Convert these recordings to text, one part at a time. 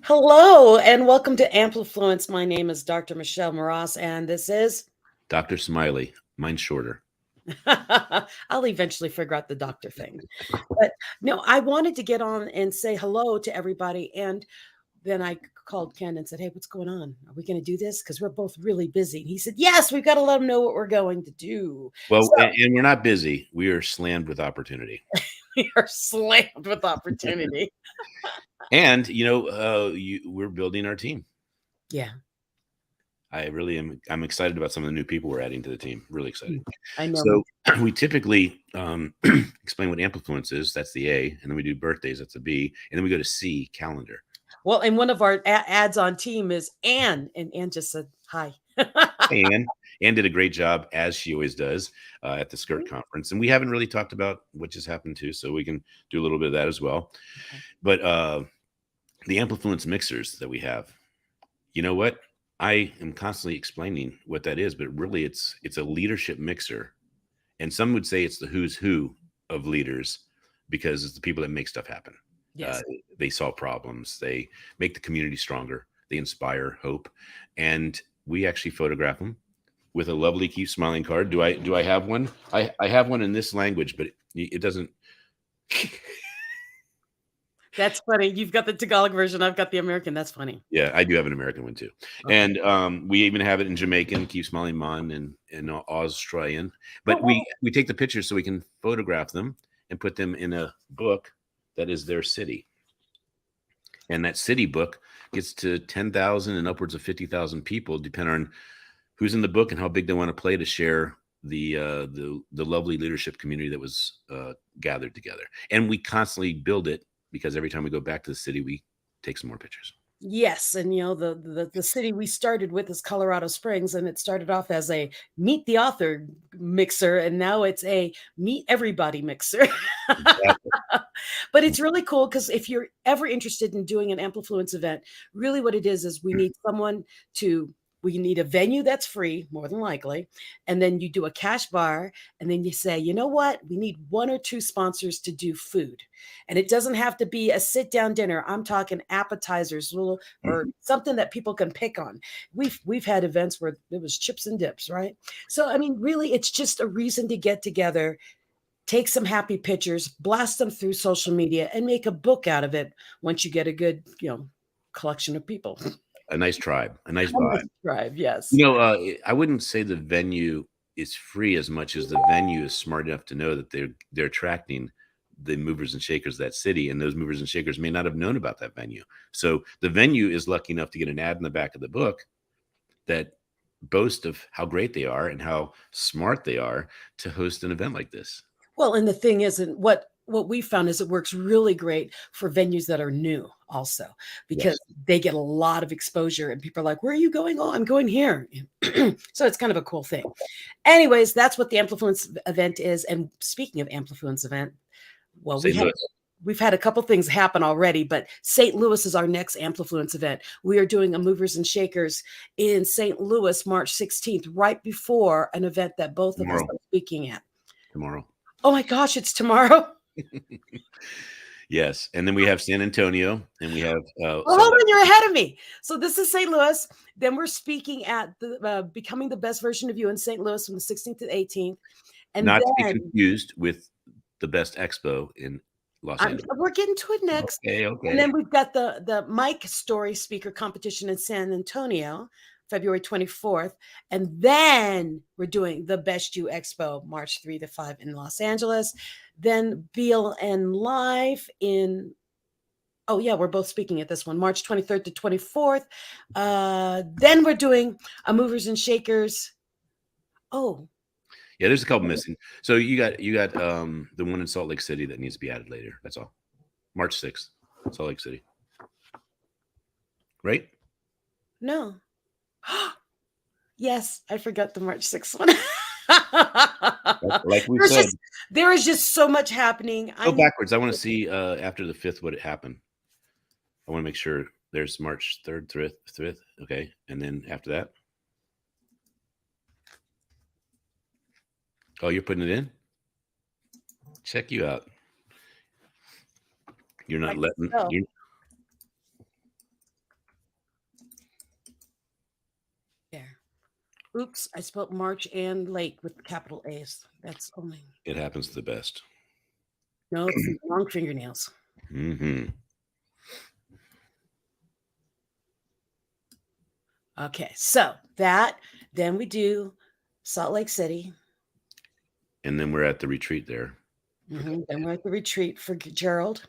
Hello and welcome to Amplifluence. My name is Dr. Michelle Moras, and this is. Dr. Smiley. Mine's shorter. I'll eventually figure out the doctor thing. But no, I wanted to get on and say hello to everybody. And then I called Ken and said, "Hey, what's going on? Are we going to do this? Because we're both really busy." And he said, "Yes, we've got to let them know what we're going to do." Well, So and we're not busy. We are slammed with opportunity. we are slammed with opportunity. And, we're building our team. Yeah. I really am. I'm excited about some of the new people we're adding to the team. Really excited. I know. So we typically explain what Amplifluence is. That's the A. And then we do birthdays. That's the B. And then we go to C, calendar. Well, and one of our ads on team is Anne, and Anne just said hi. Anne did a great job, as she always does, at the Skirt Conference. And we haven't really talked about what just happened too, so we can do a little bit of that as well. Okay. But the Amplifluence mixers that we have, you know what? I am constantly explaining what that is, but really it's a leadership mixer. And some would say it's the who's who of leaders because it's the people that make stuff happen. Yes. They solve problems. They make the community stronger. They inspire hope. And we actually photograph them with a lovely keep smiling card. Do I have one? I have one in this language, but it doesn't. That's funny. You've got the Tagalog version. I've got the American. That's funny. Yeah, I do have an American one too. Okay. And we even have it in Jamaican, keep smiling mon, and Australian. But we take the pictures so we can photograph them and put them in a book that is their city. And that city book gets to 10,000 and upwards of 50,000 people, depending on who's in the book and how big they want to play to share the lovely leadership community that was gathered together. And we constantly build it because every time we go back to the city, we take some more pictures. Yes, and the city we started with is Colorado Springs, and it started off as a meet the author mixer, and now it's a meet everybody mixer. Exactly. But it's really cool because if you're ever interested in doing an Amplifluence event, really what it is we need someone to. We need a venue that's free, more than likely. And then you do a cash bar. And then you say, you know what? We need one or two sponsors to do food. And it doesn't have to be a sit-down dinner. I'm talking appetizers or something that people can pick on. We've had events where it was chips and dips, right? So, I mean, really, it's just a reason to get together, take some happy pictures, blast them through social media, and make a book out of it once you get a good, collection of people. A nice tribe, a nice vibe. Tribe, yes. I wouldn't say the venue is free as much as the venue is smart enough to know that they're attracting the movers and shakers of that city, and those movers and shakers may not have known about that venue. So the venue is lucky enough to get an ad in the back of the book that boasts of how great they are and how smart they are to host an event like this. Well, and the thing is, and what we found is it works really great for venues that are new also, because they get a lot of exposure and people are like, where are you going? Oh, I'm going here. So it's kind of a cool thing. Anyways, that's what the Amplifluence event is. And speaking of Amplifluence event, well, we've had a couple things happen already, but St. Louis is our next Amplifluence event. We are doing a Movers and Shakers in St. Louis, March 16th, right before an event that both of us are speaking at. Tomorrow. Oh my gosh, it's tomorrow. Yes. And then we have San Antonio, and we have well, hold on, you're ahead of me. So this is St. Louis. Then we're speaking at the Becoming the Best Version of You in St. Louis from the 16th to the 18th. And not to be confused with the Best Expo in Los Angeles. We're getting to it next. Okay. And then we've got the Mike Story Speaker Competition in San Antonio, February 24th. And then we're doing the Best You Expo, March 3 to 5 in Los Angeles. Then BLN Live in, oh yeah, we're both speaking at this one, March 23rd to 24th. Then we're doing a Movers and Shakers. Oh. Yeah, there's a couple missing. So you got the one in Salt Lake City that needs to be added later. That's all. March 6th, Salt Lake City. Right? No. Yes, I forgot the March 6th one. Like we said, there is just so much happening. Go backwards. I want to see after the 5th what happened. I want to make sure there's March 3rd, 5th. Okay. And then after that. Oh, you're putting it in? Check you out. You're not letting. Oops, I spelled March and Lake with capital A's. That's only It happens to the best. no, it's the long fingernails. Mm-hmm. Okay, so that then we do Salt Lake City. And then we're at the retreat there. Then we're at the retreat for Gerald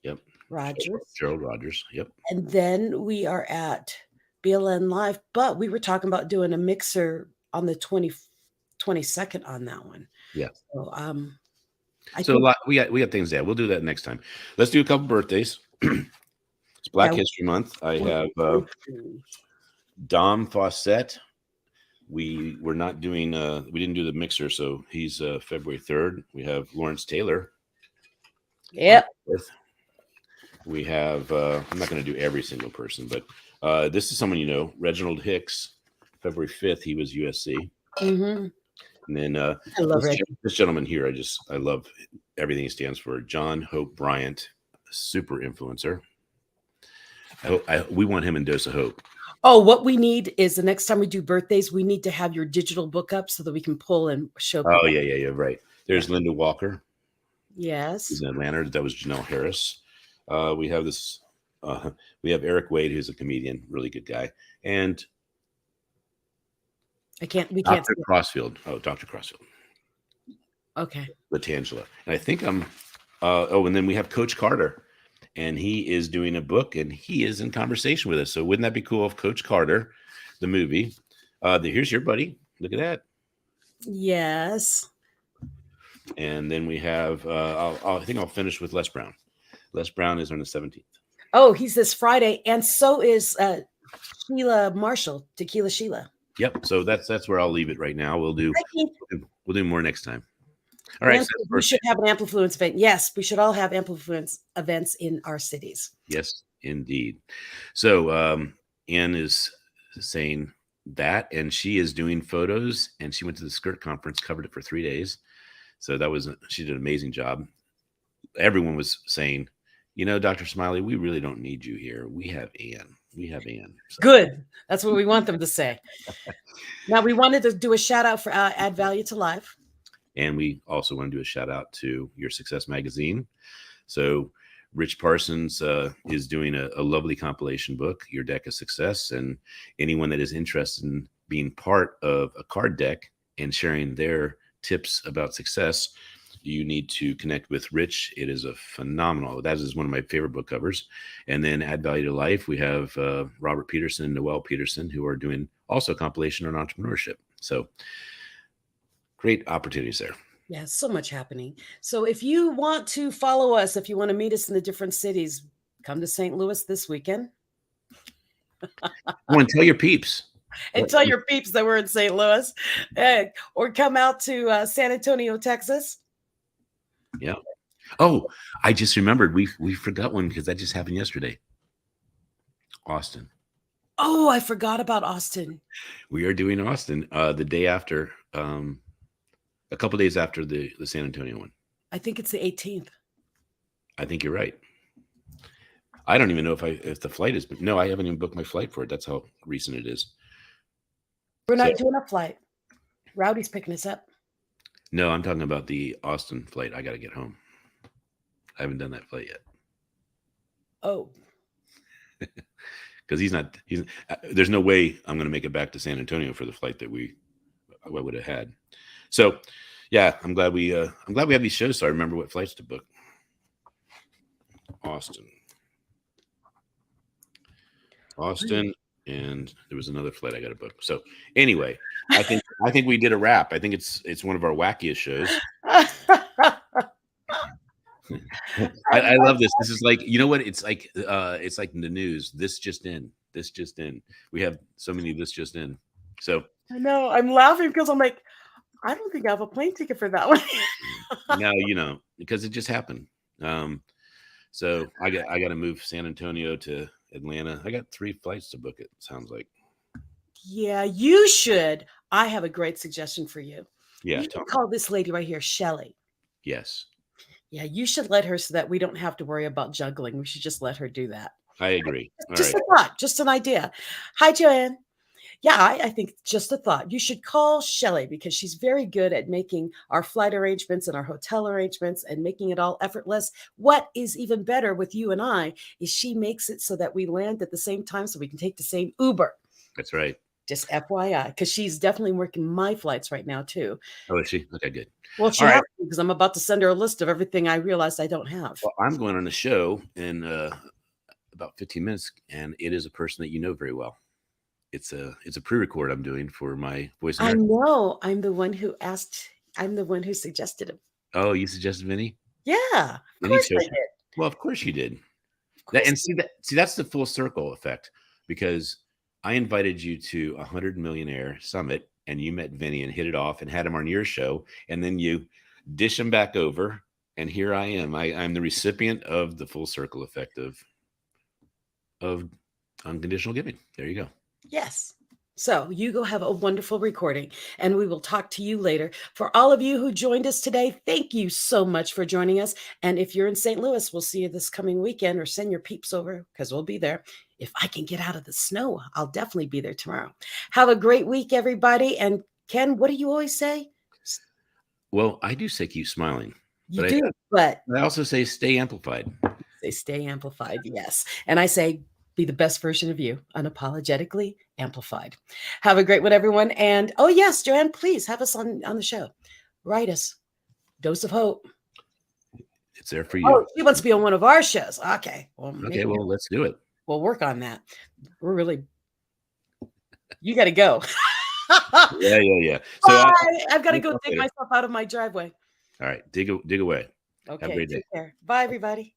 Yep. Rogers. Gerald Rogers. Yep. And then we are at BLN Live, but we were talking about doing a mixer on the 22nd on that one. Yeah. So, a lot we got things there. We'll do that next time. Let's do a couple birthdays. It's Black History Month. I have Dom Fawcett. We were not doing we didn't do the mixer, so he's February 3rd. We have Lawrence Taylor. Yep. We have I'm not going to do every single person, but this is someone you know, Reginald Hicks, February 5th. He was USC. Mm-hmm. And then I love this gentleman here, I love everything he stands for. John Hope Bryant, super influencer. We want him in Dose of Hope. Oh, what we need is the next time we do birthdays, we need to have your digital book up so that we can pull and show people. Oh, yeah, right. There's Linda Walker. Yes. He's in Atlanta. That was Janelle Harris. We have this. We have Eric Wade, who's a comedian, really good guy, and we can't. Dr. Crossfield. Oh, Dr. Crossfield. Okay. Latangela, and I think I'm. And then we have Coach Carter, and he is doing a book, and he is in conversation with us. So wouldn't that be cool if Coach Carter, the movie, here's your buddy. Look at that. Yes. And then we have. I think I'll finish with Les Brown. Les Brown is on the 17th. Oh, he's this Friday, and so is Sheila Marshall, Tequila Sheila. Yep. So that's where I'll leave it right now. We'll do more next time. All right. We should have an Amplifluence event. Yes, we should all have Amplifluence events in our cities. Yes, indeed. So Anne is saying that, and she is doing photos, and she went to the Skirt Conference, covered it for 3 days. So she did an amazing job. Everyone was saying, you know, Dr. Smiley, we really don't need you here. We have Anne. So. Good. That's what we want them to say. Now, we wanted to do a shout out for Add Value to Life. And we also want to do a shout out to Your Success Magazine. So Rich Parsons is doing a lovely compilation book, Your Deck of Success. And anyone that is interested in being part of a card deck and sharing their tips about success, you need to connect with Rich. It is a phenomenal. That is one of my favorite book covers. And then Add Value to Life, we have Robert Peterson and Noelle Peterson, who are doing also a compilation on entrepreneurship. So great opportunities there. Yeah, so much happening. So if you want to follow us, if you want to meet us in the different cities, come to St. Louis this weekend. And tell your peeps. And tell your peeps that we're in St. Louis. Or come out to San Antonio, Texas. Yeah. Oh, I just remembered we forgot one because that just happened yesterday. Austin. Oh, I forgot about Austin. We are doing Austin the day after, a couple days after the San Antonio one. I think it's the 18th. I think you're right. I don't even know if the flight is, but no, I haven't even booked my flight for it. That's how recent it is. We're not doing a flight. Rowdy's picking us up. No, I'm talking about the Austin flight. I got to get home. I haven't done that flight yet. Oh. Because there's no way I'm going to make it back to San Antonio for the flight that I would have had. So, yeah, I'm glad we have these shows so I remember what flights to book. Austin, and there was another flight I got to book. So, anyway, I think we did a wrap. I think it's one of our wackiest shows. I love this. This is like, you know what? It's like the news. This just in. We have so many this just in. So I know I'm laughing because I'm like, I don't think I have a plane ticket for that one. No, because it just happened. So I got to move San Antonio to Atlanta. I got 3 flights to book. It sounds like. Yeah, you should. I have a great suggestion for you. Yeah, you can call this lady right here, Shelly. Yes. Yeah, you should let her so that we don't have to worry about juggling. We should just let her do that. I agree. Just a thought, just an idea. Hi, Joanne. Yeah, I think just a thought. You should call Shelley because she's very good at making our flight arrangements and our hotel arrangements and making it all effortless. What is even better with you and I is she makes it so that we land at the same time so we can take the same Uber. That's right. Just FYI, because she's definitely working my flights right now too. Oh, is she? Okay, good. Well, All she has right. to because I'm about to send her a list of everything I realized I don't have. Well, I'm going on a show in about 15 minutes, and it is a person that you know very well. It's a pre-record I'm doing for my Voice I America. know. I'm the one who asked. I'm the one who suggested him. Oh, you suggested Vinny? Yeah, of And he course I chose. did. Well, of course you did. Of course. And see that's the full circle effect, because I invited you to 100 Millionaire Summit, and you met Vinny and hit it off and had him on your show, and then you dish him back over, and here I am. I'm the recipient of the full circle effect of unconditional giving. There you go. Yes. So you go have a wonderful recording, and we will talk to you later. For all of you who joined us today, thank you so much for joining us. And if you're in St. Louis, we'll see you this coming weekend, or send your peeps over because we'll be there. If I can get out of the snow, I'll definitely be there tomorrow. Have a great week, everybody. And Ken, what do you always say? Well, I do say keep smiling, You but do, but I also say stay amplified. they stay amplified. Yes. And I say, be the best version of you, unapologetically amplified. Have a great one, everyone. And oh, yes, Joanne, please have us on the show. Write us. Dose of Hope. It's there for you. Oh, she wants to be on one of our shows. Okay. Well, Okay, well, let's do it. We'll work on that. We're really, you got to go. Yeah. So I've got to go dig myself out of my driveway. all right, dig away. Okay. Have a great day. Take care. Bye, everybody.